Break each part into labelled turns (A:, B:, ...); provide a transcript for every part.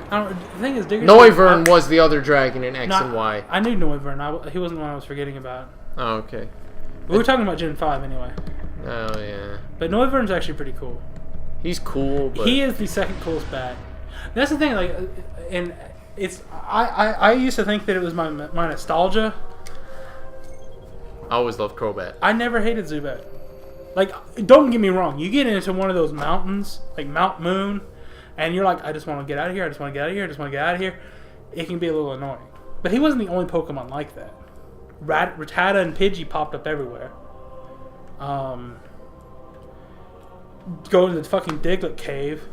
A: The thing is,
B: Noivern was the other dragon in X and Y.
A: I knew Noivern. He wasn't the one I was forgetting about.
B: Oh, okay.
A: We were talking about Gen 5 anyway.
B: Oh, yeah.
A: But Noivern's actually pretty cool.
B: He's cool, but...
A: He is the second coolest bat. That's the thing, like, and it's... I used to think that it was my nostalgia.
B: I always loved Crobat.
A: I never hated Zubat. Like, don't get me wrong. You get into one of those mountains, like Mount Moon, and you're like, I just want to get out of here, I just want to get out of here, I just want to get out of here. It can be a little annoying. But he wasn't the only Pokemon like that. Rattata and Pidgey popped up everywhere. Go to the fucking Diglett cave.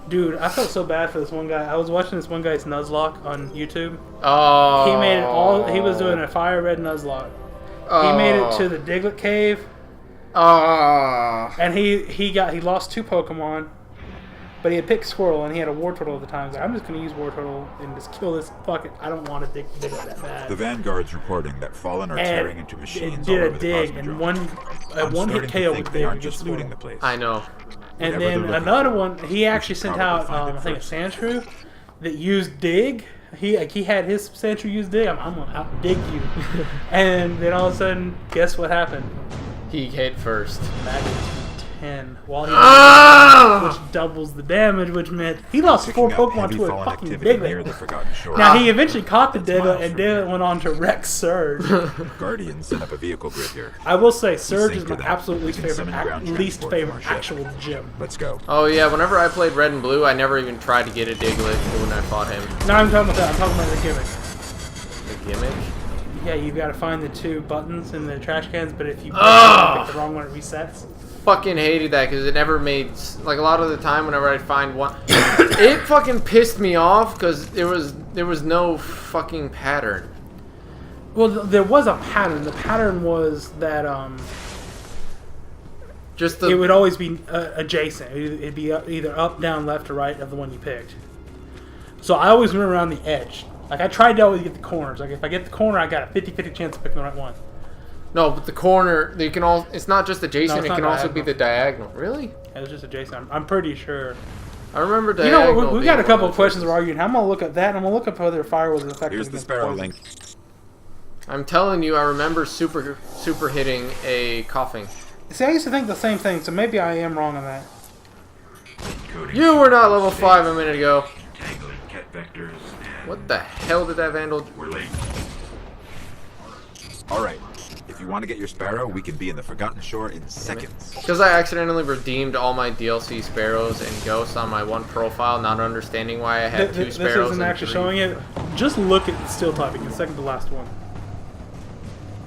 A: Dude, I felt so bad for this one guy. I was watching this one guy's Nuzlocke on YouTube.
B: Oh.
A: He made it all. He was doing a fire red Nuzlocke.
B: Oh.
A: He made it to the Diglett cave.
B: Oh.
A: And he lost 2 Pokemon. But he had picked Squirrel and he had a Wartortle at the time. He's like, I'm just going to use Wartortle and just kill this. Fuck it. I don't want to dig that bad.
C: The Vanguard's reporting that Fallen are tearing into machines
A: it
C: all
A: did
C: over
A: a
C: the
A: dig,
C: Cosmodrome.
A: and one hit KO with
C: they
A: dig
C: aren't
A: against
C: just looting
A: Squirrel.
C: the place.
B: I know.
A: And
C: Whatever
A: then
C: they're looking
A: another
C: for,
A: one, he actually
C: should
A: sent
C: probably
A: out,
C: find it
A: I think, a
C: first.
A: Sandshrew that used dig. He had his Sandshrew use dig. I'm going to out-dig you. And then all of a sudden, guess what happened?
B: He hit first.
A: Magnitude 10. While he
B: Ah!
A: which doubles the damage, which meant he lost 4
C: Picking up
A: Pokemon
C: heavy
A: to a
C: fallen
A: fucking
C: activity near the
A: Diglett.
C: Forgotten Shore.
A: Now, he eventually caught the Diglett,
C: miles
A: and
C: from
A: Diglett
C: here.
A: went on to wreck Surge.
C: Guardians set up a vehicle grid here.
A: I will say, Surge is
C: synced
A: my
C: to that.
A: absolute
C: We
A: least
C: can
A: favorite,
C: summon ground
A: least
C: transport
A: favorite
C: from our ship.
A: actual gym.
C: Let's go.
B: Oh, yeah. Whenever I played Red and Blue, I never even tried to get a Diglett when I fought him.
A: No, I'm talking about that. I'm talking about the gimmick.
B: The gimmick?
A: Yeah, you've got to find the 2 buttons in the trash cans, but if you pick the wrong one, it resets.
B: Fucking hated that because it never made... Like, a lot of the time, whenever I'd find one... it fucking pissed me off because there was no fucking pattern.
A: Well, there was a pattern. The pattern was that
B: Just the...
A: it would always be adjacent. It'd be either up, down, left, or right of the one you picked. So I always went around the edge. Like, I tried to always get the corners. Like, if I get the corner, I got a 50-50 chance of picking the right one.
B: No, but the corner, they can all... It's not just adjacent,
A: it's
B: it
A: not
B: can also be
A: diagonal.
B: the diagonal. Really?
A: Yeah, it was just adjacent. I'm pretty sure.
B: I remember
A: You
B: diagonal.
A: know, we
B: being
A: got a
B: one
A: couple
B: of
A: of
B: the
A: questions we're
B: choices.
A: arguing. I'm going to look at that, and I'm going to look up whether fire was effective
C: Here's the
A: against
C: Sparrow
A: poison.
C: link.
B: I'm telling you, I remember super hitting a coughing.
A: See, I used to think the same thing, so maybe I am wrong on that.
B: You were not level 5 a minute ago.
D: Tangled cat vectors and
B: What the hell did that Vandal...
D: we're late.
C: Alright, if you want to get your Sparrow, we can be in the Forgotten Shore in seconds.
B: Because I accidentally redeemed all my DLC Sparrows and Ghosts on my one profile, not understanding why I had 2
A: This
B: Sparrows
A: isn't
B: and
A: actually
B: 3.
A: showing it. Just look at the steel typing, the second to last one.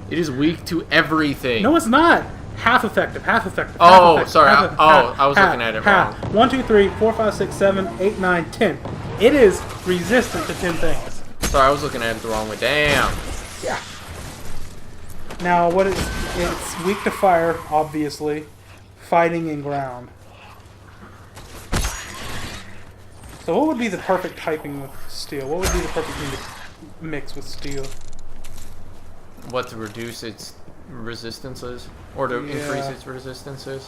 B: It is weak to everything.
A: No, it's not. Half effective, half effective.
B: Oh,
A: half effective,
B: sorry,
A: half
B: I was looking at it wrong.
A: 1, 2, 3, 4, 5, 6, 7, 8, 9, 10. It is resistant to 10 things.
B: Sorry, I was looking at it the wrong way. Damn.
A: Yeah. Now, it's weak to fire, obviously. Fighting and ground. So what would be the perfect typing with steel? What would be the perfect mix with steel?
B: What, to reduce its resistances? Or to increase
A: Yeah.
B: its resistances?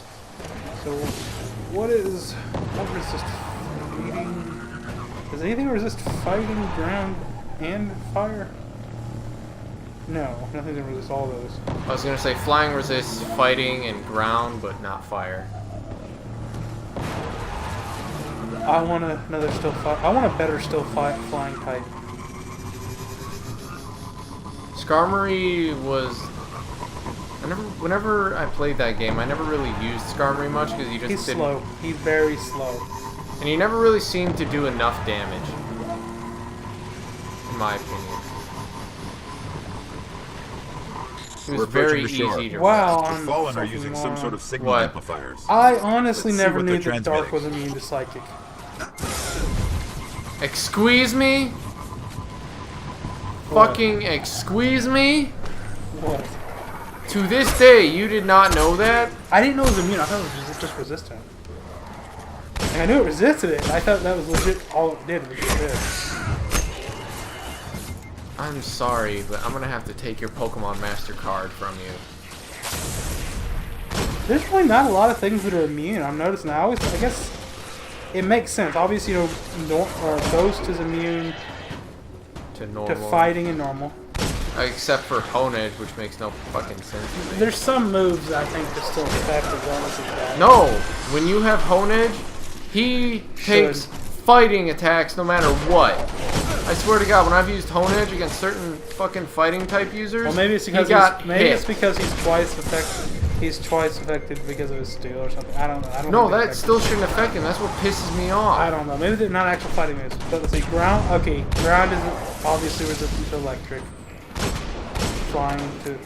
A: So, what resist fighting? Does anything resist fighting, ground, and fire? No, nothing that resists all those.
B: I was going to say flying resists fighting and ground, but not fire.
A: I want another still fight. I want a better still flying type.
B: Skarmory was... Whenever I played that game, I never really used Skarmory much because he just
A: He's
B: didn't...
A: slow. He's very slow.
B: And he never really seemed to do enough damage. In my opinion. It was
C: We're
B: very
C: approaching the shore.
B: easy to
A: Wow,
C: The
A: I'm
C: Fallen are
A: fucking
C: using
A: moron.
C: some sort of signal
B: What?
C: amplifiers.
A: I honestly
C: Let's see
A: never
C: what
A: knew
C: they're
A: that Dark was
C: transmitting.
A: immune to psychic.
B: Excuse me?
A: What?
B: Fucking excuse me?
A: What?
B: To this day, you did not know that?
A: I didn't know it was immune. I thought it was just resistant. Like, I knew it resisted it. I thought that was legit. All it did was just this.
B: I'm sorry, but I'm gonna have to take your Pokemon Master card from you.
A: There's really not a lot of things that are immune. I'm noticing. I guess it makes sense. Obviously, Ghost is immune
B: To normal.
A: to fighting and normal.
B: Except for Honedge, which makes no fucking sense to me.
A: There's some moves I think that still effective regardless of that.
B: No! When you have Honedge, he takes fighting attacks no matter what. I swear to God, when I've used Honedge against certain fucking fighting type users,
A: Well, maybe it's because
B: hit.
A: he's twice affected. He's twice affected because of his steel or something. I don't know. I don't
B: No,
A: think
B: that
A: it's
B: still shouldn't affect him. That's what pisses me off.
A: I don't know. Maybe they're not actual fighting moves. But let's see. Ground. Okay, ground is obviously resistant to electric. Flying to.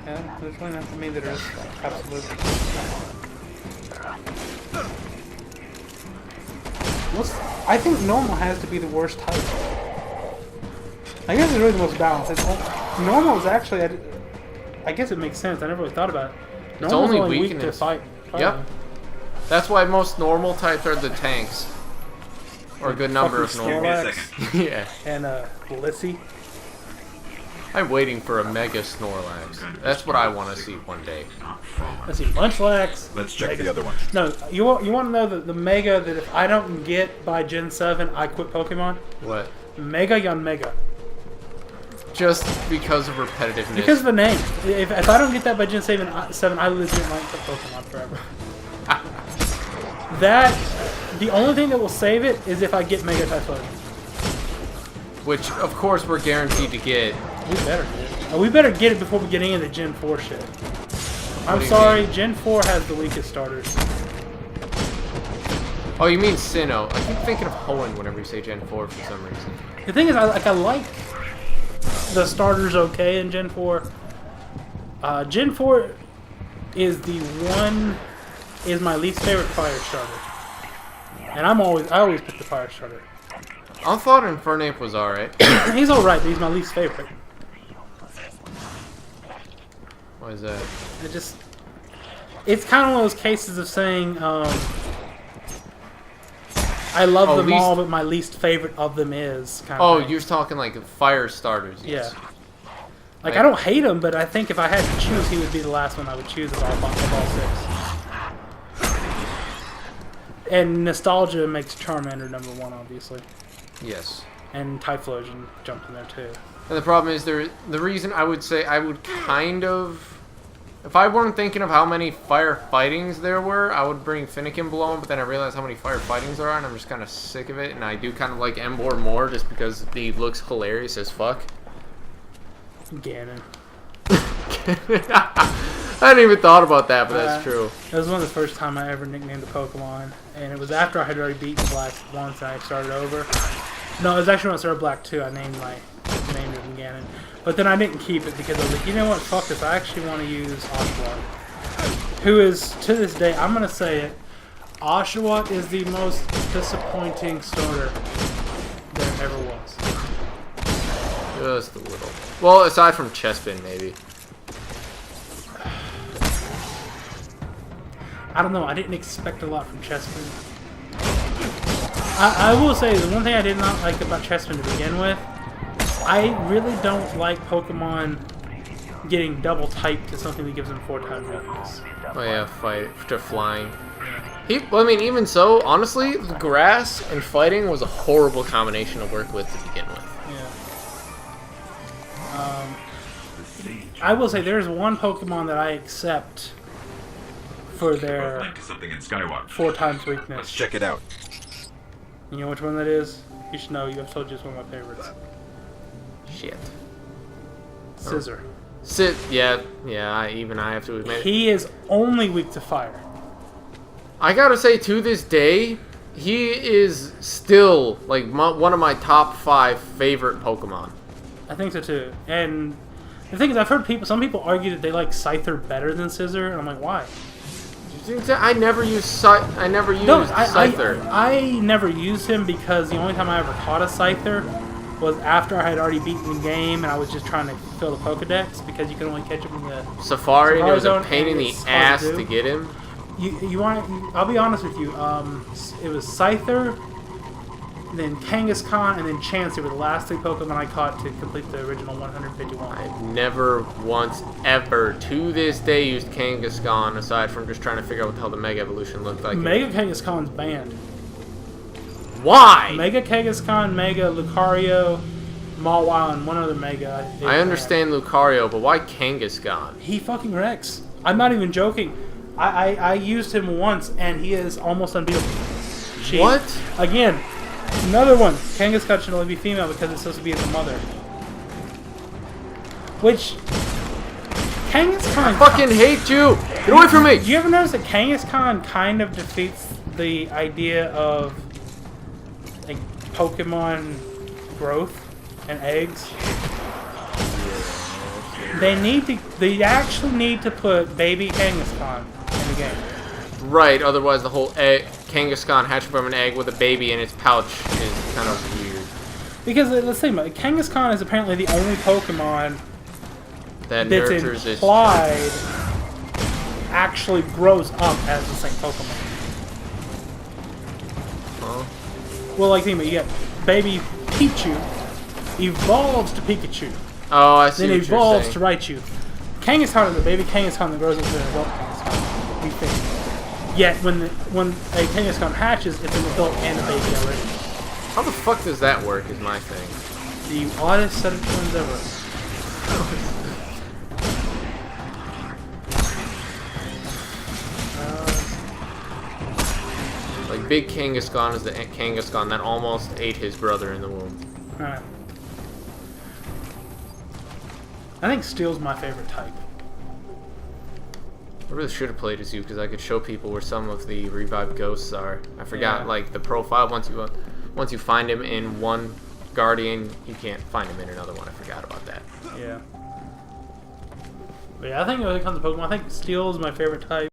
A: Yeah, there's really not to me that is absolutely. I think normal has to be the worst type. I guess it's really the most balanced. Normal is actually. I guess it makes sense. I never really thought about it.
B: It's
A: Normal's
B: only
A: weak to
B: weakness.
A: fight.
B: Yep. That's why most normal types are the tanks. Or a good number of
A: Fucking
B: normal.
A: Snorlax
B: Yeah.
A: and Lissy.
B: I'm waiting for a Mega Snorlax. That's what I want to see one day.
A: Let's see. Munchlax.
C: Let's check
A: Mega.
C: the other one.
A: No, you want to know the Mega that if I don't get by Gen 7, I quit Pokemon?
B: What?
A: Mega Yanmega.
B: Just because of repetitiveness.
A: Because of the name. If I don't get that by Gen 7, I legit might quit Pokemon forever. The only thing that will save it is if I get Mega Typhlosion.
B: Which, of course, we're guaranteed to get.
A: We better get it. We better get it before we get any of the Gen 4 shit. I'm
B: do you
A: sorry,
B: mean?
A: Gen 4 has the weakest starters.
B: Oh, you mean Sinnoh. I keep thinking of Hoenn whenever you say Gen 4 for some reason.
A: The thing is, I like the starters okay in Gen 4. Gen 4 is my least favorite fire starter. And I always pick the fire starter.
B: I thought Infernape was alright.
A: He's alright, but he's my least favorite.
B: Why is that?
A: It's kind of one of those cases of saying, I love them all, but my least favorite of them is kind of thing.
B: You're talking like fire starters. Yes.
A: Yeah. Like, I don't hate him, but I think if I had to choose, he would be the last one I would choose of all 6. And nostalgia makes Charmander #1, obviously.
B: Yes.
A: And Typhlosion jumped in there, too.
B: And the problem is, the reason I would say I would kind of... If I weren't thinking of how many fire fightings there were, I would bring Fennekin Blow, but then I realized how many fire fightings there are, and I'm just kind of sick of it, and I do kind of like Emboar more just because he looks hilarious as fuck.
A: Ganon.
B: I hadn't even thought about that, but that's true.
A: It was one of the first time I ever nicknamed a Pokemon, and it was after I had already beaten Black once and I started over. No, it was actually when I started Black 2, I named it Ganon. But then I didn't keep it because I was like, you know what, fuck this, I actually want to use Oshawott. Who is, to this day, I'm going to say it, Oshawott is the most disappointing starter there ever was.
B: Just a little. Well, aside from Chespin, maybe.
A: I don't know, I didn't expect a lot from Chespin. I will say, the one thing I did not like about Chespin to begin with, I really don't like Pokemon getting double typed to something that gives them 4-time weakness.
B: Oh yeah, fight to flying. Well, I mean, even so, honestly, grass and fighting was a horrible combination to work with to begin with.
A: Yeah. I will say there's one Pokemon that I accept for their
D: Both linked to something in Skywalker.
A: 4-time
C: Let's
A: weakness.
C: check it out.
A: You know which one that is? You should know. I've told you it's one of my favorites.
B: Shit.
A: Scissor.
B: Yeah, I have to admit.
A: He is only weak to fire.
B: I gotta say, to this day, he is still like one of my top 5 favorite Pokemon.
A: I think so too. And the thing is, I've heard some people argue that they like Scyther better than Scissor, and I'm like, why?
B: I never used Scyther.
A: I never used him because the only time I ever caught a Scyther was after I had already beaten the game and I was just trying to fill the Pokedex because you can only catch him in the
B: Safari. It was a
A: Zone,
B: pain in
A: and
B: the
A: it's hard
B: ass
A: to do.
B: to get him.
A: I'll be honest with you. It was Scyther, then Kangaskhan, and then Chansey were the last 3 Pokemon I caught to complete the original 151.
B: I've never once ever, to this day, used Kangaskhan aside from just trying to figure out what the hell the Mega Evolution looked like.
A: Mega Kangaskhan's banned.
B: Why?
A: Mega Kangaskhan, Mega Lucario, Mawile, and one other Mega.
B: I understand Lucario, but why Kangaskhan?
A: He fucking wrecks. I'm not even joking. I used him once, and he is almost unbeatable.
B: What?
A: Again, another one. Kangaskhan should only be female because it's supposed to be the mother. Which... Kangaskhan...
B: I fucking hate you! Get away from me!
A: Do you ever notice that Kangaskhan kind of defeats the idea of like Pokemon growth and eggs? They actually need to put baby Kangaskhan in the game.
B: Right, otherwise the whole Kangaskhan hatching from an egg with a baby in its pouch is kind of weird.
A: Because let's think about it, Kangaskhan is apparently the only Pokemon
B: That
A: that's
B: nurtures its
A: implied actually grows up as the same Pokemon.
B: Huh?
A: Well, like think about it, you got baby Pichu evolves to Pikachu.
B: Oh, I see
A: Then
B: what you're
A: evolves
B: saying.
A: to Raichu. Kangaskhan is the baby Kangaskhan that grows into an adult Kangaskhan. We think. Yet when a Kangaskhan hatches, it's an adult and a baby already.
B: How the fuck does that work is my thing.
A: The oddest set of twins ever.
B: Like, Big Kangaskhan is the Kangaskhan that almost ate his brother in the womb.
A: Alright. I think Steel's my favorite type.
B: I really should have played as you because I could show people where some of the revived ghosts are. I forgot,
A: Yeah.
B: like, the profile. Once you find him in one Guardian, you can't find him in another one. I forgot about that.
A: Yeah. But yeah, I think when it comes to Pokemon, I think Steel is my favorite type.